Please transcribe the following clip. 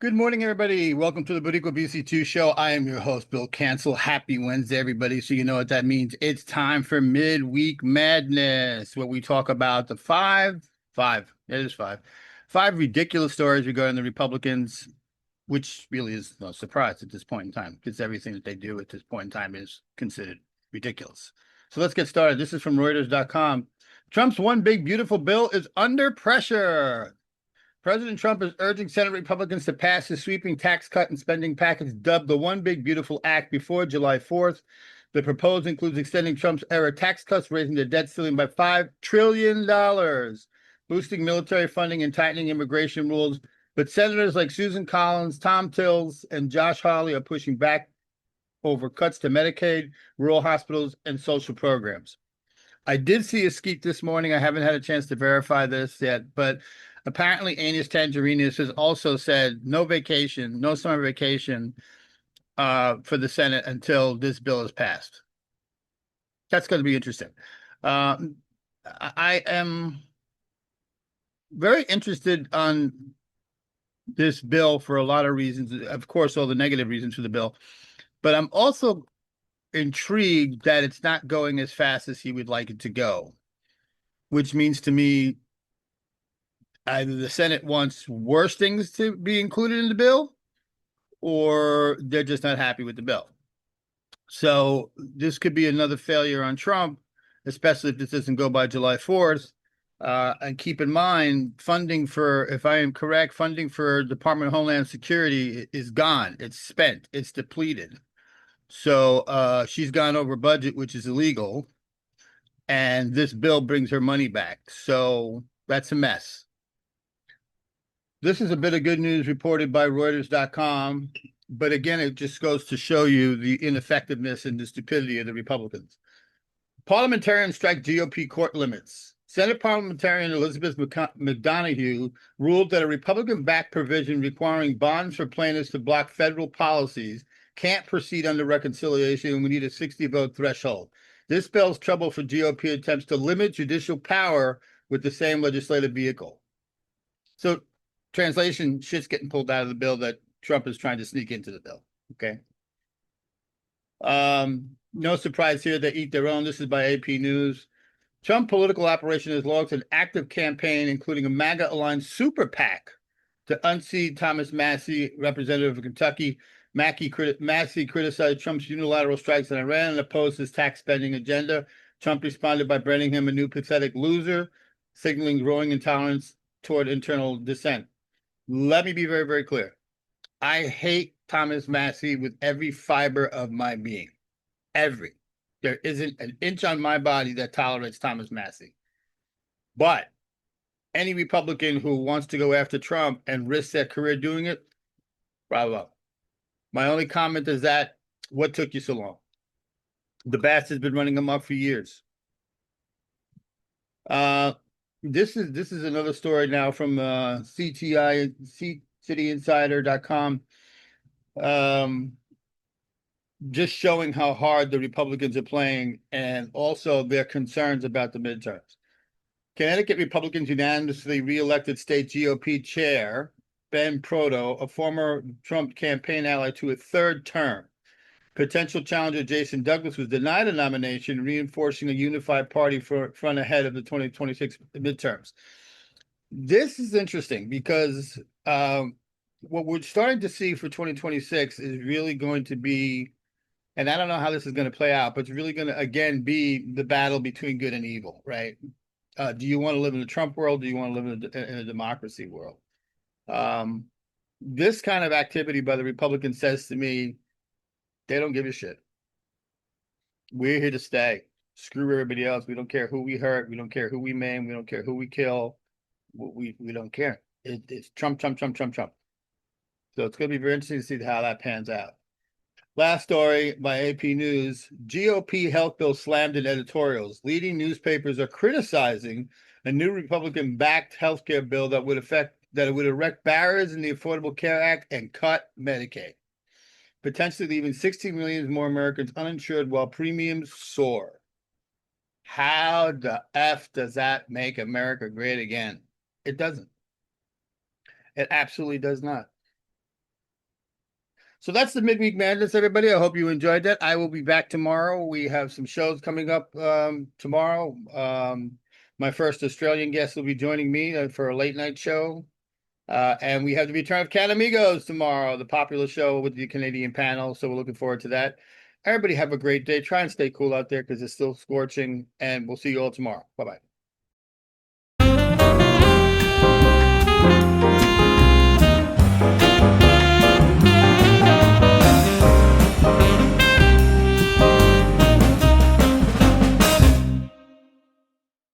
Good morning, everybody. Welcome to the Boutique BC2 show. I am your host, Bill Cancel. Happy Wednesday, everybody. So you know what that means. It's time for Midweek Madness, where we talk about the five ridiculous stories regarding the Republicans, which really is no surprise at this point in time, because everything that they do at this point in time is considered ridiculous. So let's get started. This is from Reuters.com. Trump's one big beautiful bill is under pressure. President Trump is urging Senate Republicans to pass his sweeping tax cut and spending package dubbed the One Big Beautiful Act before July 4th. The proposal includes extending Trump's era tax cuts, raising the debt ceiling by $5 trillion, boosting military funding and tightening immigration rules. But senators like Susan Collins, Tom Tillis, and Josh Hawley are pushing back over cuts to Medicaid, rural hospitals, and social programs. I did see a skeet this morning. I haven't had a chance to verify this yet, but apparently Aeneas Tangerinas has also said no vacation, no summer vacation for the Senate until this bill is passed. That's going to be interesting. I am very interested on this bill for a lot of reasons. Of course, all the negative reasons for the bill, but I'm also intrigued that it's not going as fast as he would like it to go, which means to me either the Senate wants worse things to be included in the bill or they're just not happy with the bill. So this could be another failure on Trump, especially if this doesn't go by July 4th. And keep in mind, funding for, if I am correct, funding for Department of Homeland Security is gone. It's spent. It's depleted. So she's gone over budget, which is illegal. And this bill brings her money back. So that's a mess. This is a bit of good news reported by Reuters.com, but again, it just goes to show you the ineffectiveness and the stupidity of the Republicans. Parliamentarians strike GOP court limits. Senate parliamentarian Elizabeth McDonough ruled that a Republican-backed provision requiring bonds for plaintiffs to block federal policies can't proceed under reconciliation, and we need a 60-vote threshold. This spells trouble for GOP attempts to limit judicial power with the same legislative vehicle. So, translation, shit's getting pulled out of the bill that Trump is trying to sneak into the bill. Okay. No surprise here. They eat their own. This is by AP News. Trump political operation has launched an active campaign, including a MAGA-aligned super PAC to unseat Thomas Massie, representative of Kentucky. Massie criticized Trump's unilateral strikes on Iran and opposed his tax spending agenda. Trump responded by branding him a new pathetic loser, signaling growing intolerance toward internal dissent. Let me be very, very clear. I hate Thomas Massie with every fiber of my being. Every. There isn't an inch on my body that tolerates Thomas Massie. But any Republican who wants to go after Trump and risk their career doing it, bravo. My only comment is that, what took you so long? The bastard's been running amok for years. This is another story now from cityinsider.com. Just showing how hard the Republicans are playing and also their concerns about the midterms. Connecticut Republicans unanimously reelected state GOP chair Ben Proto, a former Trump campaign ally, to a third term. Potential challenger Jason Douglas was denied a nomination, reinforcing a unified party front ahead of the 2026 midterms. This is interesting because what we're starting to see for 2026 is really going to be, and I don't know how this is going to play out, but it's really going to, again, be the battle between good and evil, right? Do you want to live in a Trump world? Do you want to live in a democracy world? This kind of activity by the Republicans says to me, they don't give a shit. We're here to stay. Screw everybody else. We don't care who we hurt. We don't care who we maim. We don't care who we kill. We don't care. It's Trump, Trump, Trump, Trump, Trump. So it's going to be very interesting to see how that pans out. Last story by AP News. GOP health bill slammed in editorials. Leading newspapers are criticizing a new Republican-backed healthcare bill that would erect barriers in the Affordable Care Act and cut Medicaid, potentially leaving 16 million more Americans uninsured while premiums soar. How the F does that make America great again? It doesn't. It absolutely does not. So that's the Midweek Madness, everybody. I hope you enjoyed that. I will be back tomorrow. We have some shows coming up tomorrow. My first Australian guest will be joining me for a late night show. And we have the return of Cat Amigos tomorrow, the popular show with the Canadian panel. So we're looking forward to that. Everybody have a great day. Try and stay cool out there because it's still scorching. And we'll see you all tomorrow. Bye-bye.